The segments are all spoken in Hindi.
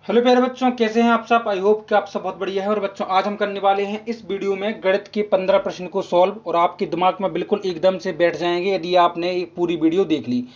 हेलो प्यारे बच्चों, कैसे हैं आप सब। आई होप कि आप सब बहुत बढ़िया है। और बच्चों, आज हम करने वाले हैं इस वीडियो में गणित के 15 प्रश्न को सॉल्व, और आपके दिमाग में बिल्कुल एकदम से बैठ जाएंगे यदि आपने ये पूरी वीडियो देख ली।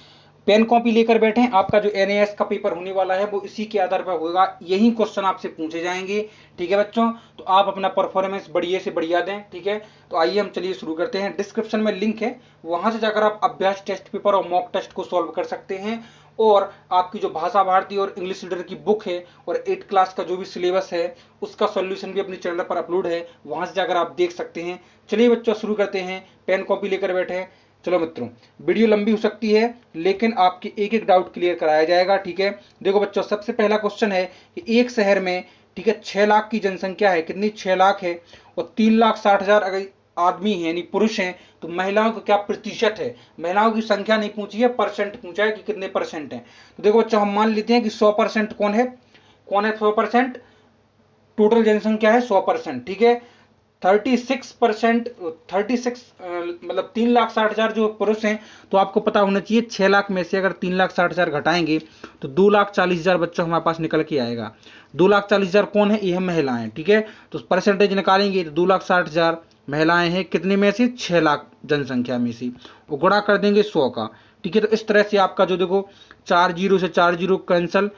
पेन कॉपी लेकर बैठे। आपका जो एनएएस का पेपर होने वाला है वो इसी के आधार पर होगा, यही क्वेश्चन आपसे पूछे जाएंगे। ठीक है बच्चों, तो आप अपना परफॉर्मेंस बढ़िया से बढ़िया दें। ठीक है, तो आइए हम चलिए शुरू करते हैं। डिस्क्रिप्शन में लिंक है, वहां से जाकर आप अभ्यास टेस्ट पेपर और मॉक टेस्ट को सॉल्व कर सकते हैं। और आपकी जो भाषा भारती और इंग्लिश रीडर की बुक है और 8 क्लास का जो भी सिलेबस है उसका सॉल्यूशन भी अपने चैनल पर अपलोड है, वहां से जाकर आप देख सकते हैं। चलिए बच्चों, शुरू करते हैं। पेन कॉपी लेकर बैठे हैं। चलो मित्रों, वीडियो लंबी हो सकती है लेकिन आपके एक एक डाउट क्लियर कराया जाएगा। ठीक है, देखो बच्चों, सबसे पहला क्वेश्चन है कि एक शहर में, ठीक है, 6 लाख की जनसंख्या है। कितनी? 6 लाख है। और 3,60,000 अगर आदमी है यानी पुरुष हैं, तो महिलाओं का क्या प्रतिशत है। महिलाओं की संख्या नहीं पूछी है, परसेंट पूछा है कि कितने परसेंट है। तो देखो बच्चों, हम मान लेते हैं कि 100% कौन है। कौन है 100%? टोटल जनसंख्या है 100%। ठीक है, 36%, 36 मतलब 3,60,000 जो पुरुष हैं, तो आपको पता होना चाहिए 6 लाख में से अगर 3,60,000 घटाएंगे तो 2,40,000 बच्चों हमारे पास निकल के आएगा। 2,40,000 कौन है? ये हम महिलाएं। ठीक है, तो परसेंटेज निकालेंगे तो 2,60,000 महिलाएं हैं। कितने में से? 6 लाख जनसंख्या में से। वो गुणा कर देंगे 100 का। ठीक है, तो इस तरह से आपका जो देखो 4 जीरो से 4 जीरो कैंसल,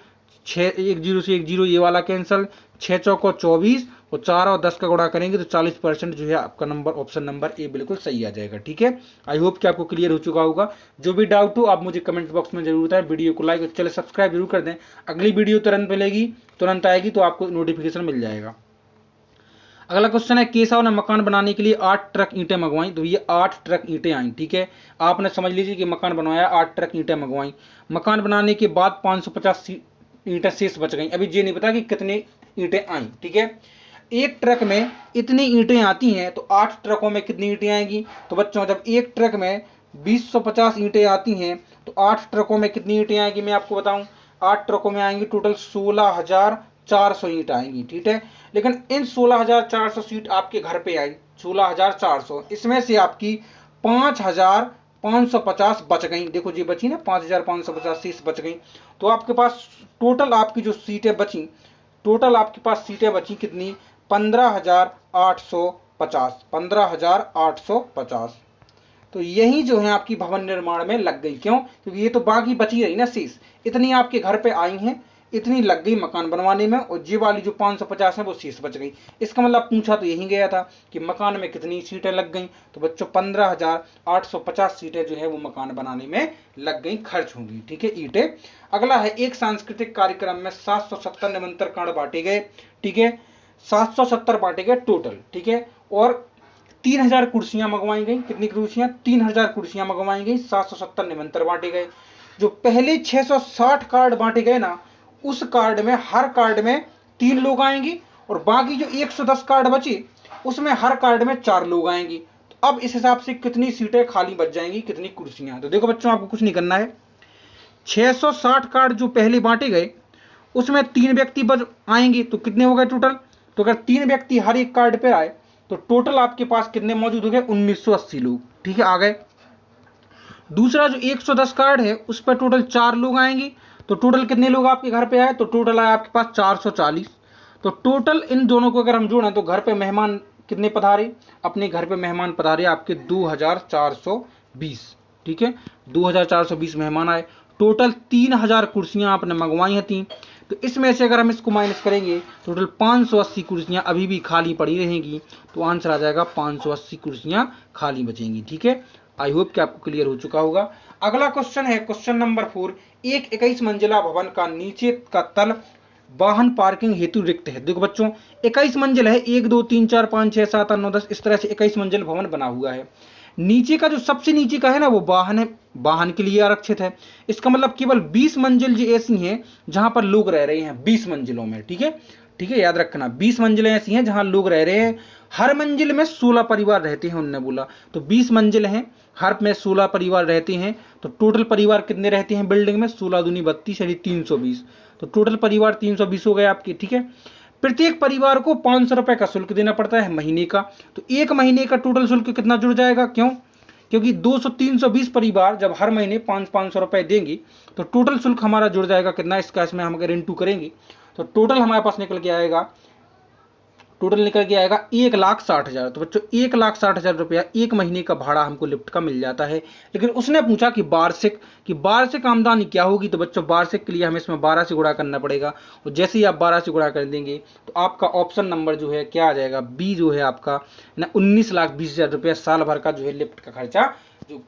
6 1 जीरो से 1 जीरो ये वाला कैंसल, 6 चौको 24 और 4 और 10 का गुणा करेंगे तो 40% जो है आपका नंबर, ऑप्शन नंबर ए बिल्कुल सही आ जाएगा। ठीक है, आई होप कि आपको क्लियर हो चुका होगा। जो भी डाउट हो आप मुझे कमेंट बॉक्स में जरूर बताएं। वीडियो को लाइक और चैनल सब्सक्राइब जरूर कर दें। अगली वीडियो तुरंत मिलेगी, तुरंत आएगी, तो आपको नोटिफिकेशन मिल जाएगा। अगला क्वेश्चन है, केशव ने मकान बनाने के लिए 8 ट्रक ईंटें मंगवाई। तो ये 8 ट्रक ईंटें आई। ठीक है, आपने समझ लीजिए कि मकान बनवाया, 8 ट्रक ईंटें मंगवाई। मकान बनाने के बाद 550 ईंटें शेष बच गई। अभी ये नहीं पता कि कितनी ईंटें आई। ठीक है, एक ट्रक में इतनी ईंटें आती हैं तो 8 ट्रकों में कितनी ईंटें आएंगी। तो बच्चों, जब एक ट्रक में 250 ईंटें आती हैं तो 8 ट्रकों में कितनी ईंटें आएंगी मैं आपको बताऊं। 8 ट्रकों में आएंगी टोटल 16,400 ईंट आएंगी। ठीक है, लेकिन इन 16,400 सीट आपके घर पे आई, 16,400, इसमें से आपकी 5,550 बच गई। देखो जी बची ना, 5,550 सीट बच गई। तो आपके पास टोटल आपकी जो सीटें बची, टोटल आपके पास सीटें बची कितनी? 15,850। 15,850। तो यही जो है आपकी भवन निर्माण में लग गई। क्यों? क्योंकि ये तो बाकी बची रही ना शेष, इतनी आपके घर पे आई हैं, इतनी लग गई मकान बनवाने में, और ये वाली जो 550 है वो शेष बच गई। इसका मतलब पूछा तो यही गया था कि मकान में कितनी सीटें लग गई। तो बच्चों 15,850 सीटें जो है वो मकान बनाने में लग गई, खर्च होंगी। ठीक है, ईंटें। अगला है, एक सांस्कृतिक कार्यक्रम में 770 निमंत्रण कार्ड बांटे गए। ठीक है, 770 बांटे गए टोटल। ठीक है, और 3,000 कुर्सियां मंगवाई गई। कितनी कुर्सियां? 3,000 कुर्सियां मंगवाई गई। 770 निमंत्रण बांटे गए। जो पहले 660 कार्ड बांटे गए ना, उस कार्ड में, हर कार्ड में 3 लोग आएंगे, और बाकी जो 110 कार्ड बचे उसमें हर कार्ड में 4 लोग आएंगे। तो अब इस हिसाब से कितनी सीटें खाली बच जाएंगी, कितनी कुर्सियां। तो देखो बच्चों, आपको कुछ नहीं करना है। 660 कार्ड जो पहले बांटे गए उसमें 3 व्यक्ति बच आएंगे, तो कितने हो गए टोटल? तो अगर 3 व्यक्ति हर एक कार्ड पर आए तो टोटल आपके पास कितने मौजूद हो गए? 1980 लोग। ठीक है, आ गए। दूसरा जो 110 कार्ड है उस पर टोटल 4 लोग आएंगे, तो टोटल कितने लोग आपके घर पे आए? तो टोटल आए आपके पास 440। तो टोटल इन दोनों को अगर हम जोड़ें तो घर पे मेहमान कितने पधारे? अपने घर पे मेहमान पधारे आपके 2,420। ठीक है, 2,420 मेहमान आए। टोटल 3,000 कुर्सियां आपने मंगवाई हैं 3। तो इसमें से अगर हम इसको माइनस करेंगे, टोटल 580 कुर्सियां अभी भी खाली पड़ी रहेंगी। तो आंसर आ जाएगा 580 कुर्सियां खाली बचेंगी। ठीक है, आई होप कि आपको क्लियर हो चुका होगा। अगला क्वेश्चन है, क्वेश्चन नंबर 4। एक 21 मंजिला भवन का नीचे का तल वाहन पार्किंग हेतु रिक्त है। देखो बच्चों, 21 मंजिल है, 1 2 3 4 5 6 7 8 9 10, इस तरह से 21 मंजिल भवन बना हुआ है। नीचे का जो सबसे नीचे का है ना, वो वाहन है, वाहन के लिए आरक्षित है। इसका मतलब केवल 20 मंजिल जो ऐसी हैं जहां पर लोग रह रहे हैं, 20 मंजिलों में। ठीक है, ठीक है, याद रखना, 20 मंजिलें ऐसी हैं जहां लोग रह रहे हैं। हर मंजिल में 16 परिवार रहते हैं, उन्होंने बोला। तो 20 मंजिल हैं, हर में 16 परिवार रहते हैं। तो टोटल परिवार कितने रहते हैं बिल्डिंग में? 16 दूनी 32 यानी 320। तो टोटल परिवार 320 हो गए आपके। ठीक है, प्रत्येक परिवार को 500 रुपए का शुल्क देना पड़ता है महीने का। तो एक महीने का टोटल शुल्क कितना जुड़ जाएगा? क्यों? क्योंकि 200 320 परिवार जब हर महीने 500 रुपए देंगे तो टोटल शुल्क हमारा जुड़ जाएगा कितना? इसका इसमें हम अगर इंटू करेंगे तो टोटल हमारे पास निकल के आएगा 1,60,000। तो बच्चों 1,60,000 रुपया एक महीने का भाड़ा हमको लिफ्ट का मिल जाता है। लेकिन उसने पूछा कि वार्षिक आमदनी क्या होगी। तो बच्चों वार्षिक के लिए हमें इसमें 12 से गुणा करना पड़ेगा, और जैसे ही आप 12 से गुणा कर देंगे तो आपका ऑप्शन नंबर जो है क्या आ जाएगा, बी जो है आपका ना 19,20,000 रुपया साल भर का जो है लिफ्ट का खर्चा जो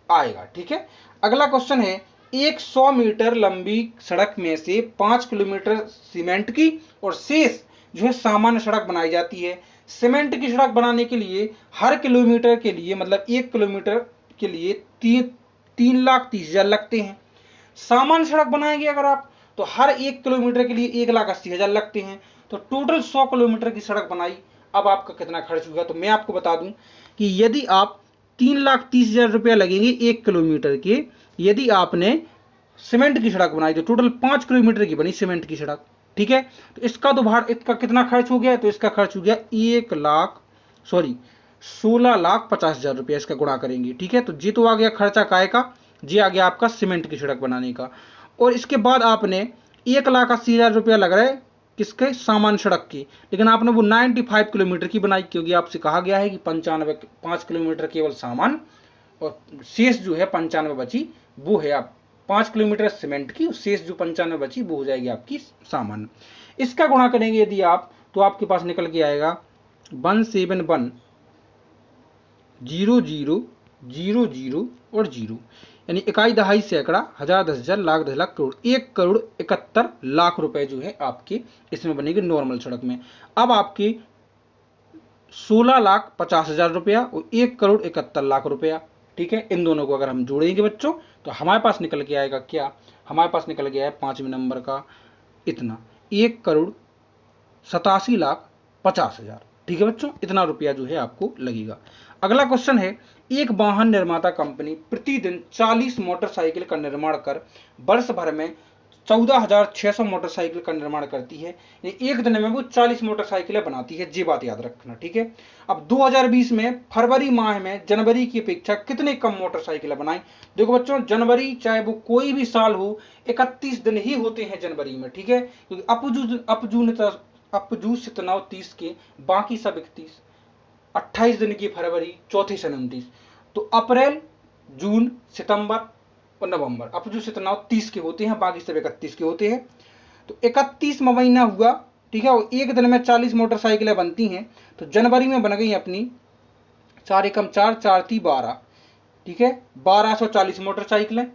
आएगा। ठीक है, अगला क्वेश्चन है, एक 100 मीटर लंबी सड़क में से 5 किलोमीटर सीमेंट की और शेष जो है सामान्य सड़क बनाई जाती है। सीमेंट की सड़क बनाने के लिए हर किलोमीटर के लिए मतलब 1 किलोमीटर के लिए 3,30,000 लगते हैं। सामान्य सड़क बनाएंगे अगर आप तो हर 1 किलोमीटर के लिए 1,80,000 लगते हैं। तो टोटल 100 किलोमीटर की सड़क बनाई, अब आपका कितना खर्च हुआ। तो मैं आपको बता दूं कि यदि आप 3,30,000 रुपया लगेंगे 1 किलोमीटर के, यदि आपने सीमेंट की सड़क बनाई तो टोटल 5 किलोमीटर की बनी सीमेंट की सड़क। ठीक है, तो इसका कितना खर्च हो गया, तो इसका खर्च हो गया 16,50,000 रुपया इसका गुणा करेंगे। ठीक है, तो जी तो आ गया खर्चा काय का, जी आ गया आपका सीमेंट की सड़क बनाने का। और इसके बाद आपने 1,80,000 रुपया लग रहा है किसके, सामान्य सड़क की, लेकिन आपने वो 95 किलोमीटर की बनाई, क्योंकि आपसे कहा गया है कि 5 किलोमीटर केवल सामान्य और शेष जो है 95 बची वो है आप 5 किलोमीटर सीमेंट की, शेष जो 95 बची वो हो जाएगी आपकी सामान्य। इसका गुणा करेंगे यदि आप तो आपके पास निकल के आएगा 171,000,000 और 0, यानी इकाई दहाई सैकड़ा हजार 10,000 लाख 10,00,000 करोड़ 1,71,00,000 रुपए जो है आपके इसमें बनेगी नॉर्मल सड़क में। अब आपके 16,50,000 रुपया और 1,71,00,000 रुपया। ठीक है, इन दोनों को अगर हम जोड़ेंगे बच्चों तो हमारे पास निकल के आएगा क्या, हमारे पास निकल गया है 5वें नंबर का इतना 1,87,50,000। ठीक है बच्चों, इतना रुपया जो है आपको लगेगा। अगला क्वेश्चन है, एक वाहन निर्माता कंपनी प्रतिदिन 40 मोटरसाइकिल का निर्माण कर वर्ष भर में 14,600 मोटरसाइकिल का निर्माण करती है। एक दिन में वो 40 मोटरसाइकिलें बनाती है, ये बात याद रखना। ठीक है, अब 2020 में फरवरी माह में जनवरी की अपेक्षा कितने कम मोटरसाइकिलें बनाई। देखो बच्चों, जनवरी चाहे वो कोई भी साल हो 31 दिन ही होते हैं जनवरी में। ठीक है, क्योंकि अपजू से तनाव 30 के, बाकी सब 31, 28 दिन की फरवरी, चौथे से 29, तो अप्रैल जून सितंबर और नवंबर अपजू से तनाव 30 के होते हैं, बाकी सब 31 के होते हैं। तो 31 महीना हुआ। ठीक है, और एक दिन में 40 मोटरसाइकिलें बनती हैं, तो जनवरी में बन गई अपनी 4 एकम 4 4 3 12। ठीक है, 1240 मोटरसाइकिलें।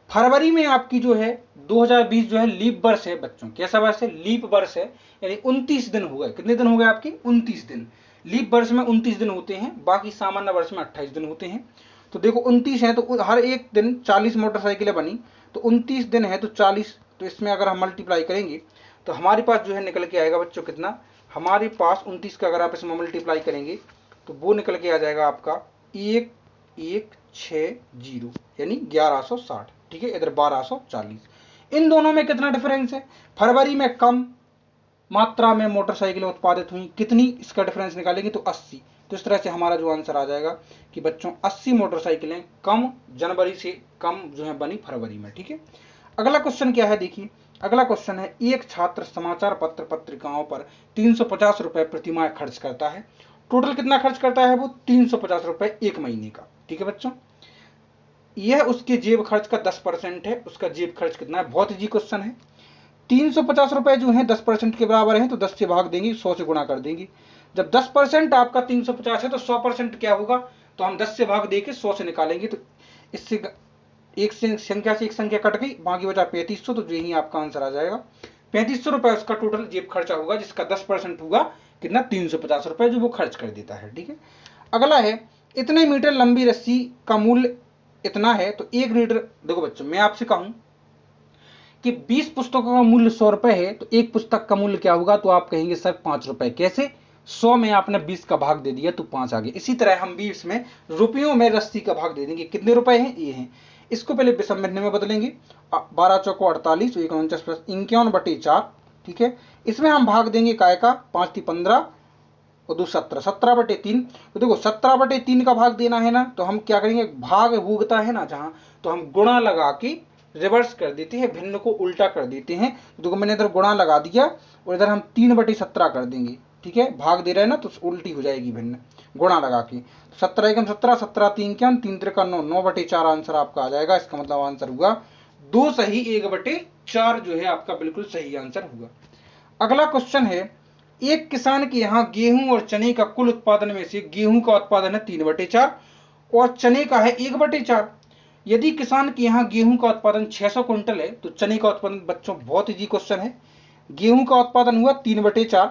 फरवरी में आपकी जो है 2020 जो है लीप वर्ष है बच्चों, कैसा वर्ष है, लीप वर्ष है, यानी 29 दिन हो गए। कितने दिन हो गए आपके, 29 दिन। लीप वर्ष में 29 दिन होते हैं, बाकी सामान्य वर्ष में 28 दिन होते हैं। तो देखो 29 है तो हर एक दिन 40 मोटरसाइकिलें बनी, तो 29 दिन है तो 40, तो इसमें अगर हम मल्टीप्लाई करेंगे तो हमारे पास जो है निकल के आएगा बच्चों कितना, हमारे पास 29 का अगर आप इसमें मल्टीप्लाई करेंगे तो वो निकल के आ जाएगा आपका 1,160 यानी 1160। ठीक है, इधर 1240। इन दोनों में कितना डिफरेंस है, फरवरी में कम मात्रा में मोटरसाइकिलें उत्पादित हुई, कितनी, इसका डिफरेंस निकालेंगे तो 80। तो इस तरह से हमारा जो आंसर आ जाएगा कि बच्चों 80 मोटरसाइकिलें कम जनवरी से कम जो है बनी फरवरी में। ठीक है, अगला क्वेश्चन क्या है, देखिए अगला क्वेश्चन है, एक छात्र समाचार पत्र पत्रिकाओं पर 350 रुपए प्रतिमाह खर्च करता है। टोटल कितना खर्च करता है वो, 350 रुपए एक महीने का। ठीक है बच्चों, यह उसके जेब खर्च का 10% है। उसका जेब खर्च कितना है, बहुत इजी क्वेश्चन है। 350 रुपए जो है 10% के बराबर है, तो 10 से भाग देंगे, 100 से गुणा कर देंगे। जब 10% आपका 350 है तो 100% क्या होगा, तो हम 10 से भाग देके 100 से निकालेंगे, तो इससे एक संख्या से एक संख्या कट गई, बाकी बचा 3500, तो यही आपका आंसर आ जाएगा। 3500 रुपए उसका टोटल जेब खर्चा होगा, जिसका 10% होगा कितना, 350 रुपए जो वो खर्च कर देता है। ठीक है, अगला है, इतने मीटर लंबी रस्सी का मूल्य इतना है, तो 1 लीटर। देखो बच्चों, मैं आपसे कहूं कि 20 पुस्तकों का मूल्य 100 रुपए है, तो एक पुस्तक का मूल्य क्या होगा, तो आप कहेंगे सर 5 रुपए। कैसे, 100 में आपने 20 का भाग दे दिया तो 5 आ गए। इसी तरह हम भी इसमें रुपयों में रस्सी का भाग दे देंगे, कितने रुपए हैं, ये हैं। इसको पहले विषम भिन्न में बदलेंगे, 12 चौको 48, 49 प्लस 51/4। ठीक है, इसमें हम भाग देंगे काय का, 5 × 15 और 2 17, 17/3। तो देखो 17/3 का भाग देना है ना, तो हम क्या करेंगे, भाग भूगता है ना जहां, तो हम गुणा लगा के रिवर्स कर देते हैं, भिन्न को उल्टा कर देते हैं। देखो मैंने इधर गुणा लगा दिया और इधर हम 3/17 कर देंगे, ठीक है, भाग दे रहे हैं ना, तो उल्टी हो जाएगी भिन्न, गुणा लगा के। 17 एकम 17, 17 3 क्या 3 त्रिका 9, 9/4 आंसर आपका आ जाएगा। इसका मतलब आंसर हुआ 2 सही 1/4 जो है आपका बिल्कुल सही आंसर हुआ। अगला क्वेश्चन है, एक किसान के यहाँ गेहूं और चने का कुल उत्पादन में से गेहूं का उत्पादन है 3/4 और चने का है 1/4। यदि किसान के यहाँ गेहूं का उत्पादन 600 क्विंटल है तो चने का उत्पादन, बच्चों बहुत इजी क्वेश्चन है, गेहूं का उत्पादन हुआ 3/4,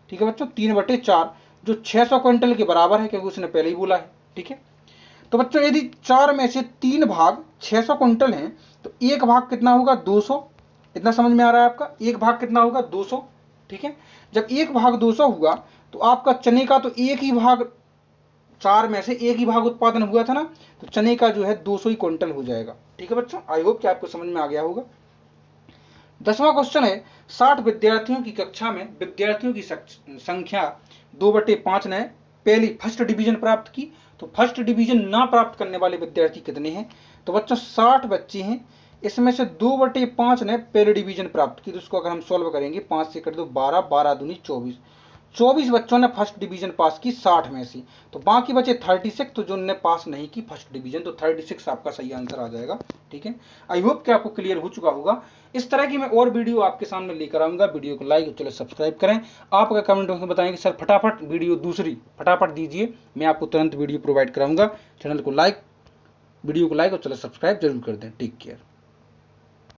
ठीक है बच्चों, 3/4 जो 600 क्विंटल के बराबर है, क्योंकि उसने पहले ही बोला है, ठीक है। तो बच्चों यदि 4 में से 3 भाग 600 क्विंटल हैं तो एक भाग कितना होगा 200, इतना समझ में आ रहा है आपका, एक भाग कितना होगा 200, ठीक है। जब एक भाग 200 हुआ तो आपका चने का तो एक ही भाग, 4 में से एक ही भाग उत्पादन हुआ था ना, तो चने का जो है 200 ही क्विंटल हो जाएगा, ठीक है बच्चों। आई होप कि आपको समझ में आ गया होगा। 10वां क्वेश्चन है, 60 विद्यार्थियों की कक्षा में विद्यार्थियों की संख्या 2/5 ने पहली फर्स्ट डिवीजन प्राप्त की, तो फर्स्ट डिवीजन ना प्राप्त करने वाले विद्यार्थी कितने हैं? तो बच्चों 60 बच्चे हैं, इसमें से 2/5 ने पहले डिवीजन प्राप्त की, तो उसको अगर हम सॉल्व करेंगे 5 से कर दो 12, 12 दूनी 24, 24 बच्चों ने फर्स्ट डिवीजन पास की 60 में से, तो बाकी बचे 36, तो जो ने पास नहीं की फर्स्ट डिवीजन, तो 36 आपका सही आंसर आ जाएगा, ठीक है। आई होप कि आपको क्लियर हो चुका होगा। इस तरह की मैं और वीडियो आपके सामने लेकर आऊंगा। वीडियो को लाइक और चलो सब्सक्राइब करें। आप अगर कमेंट बॉक्स में बताएं कि सर फटाफट वीडियो दूसरी फटाफट दीजिए, मैं आपको तुरंत वीडियो प्रोवाइड कराऊंगा। चैनल को लाइक, वीडियो को लाइक और चलो सब्सक्राइब जरूर कर दें। Take care.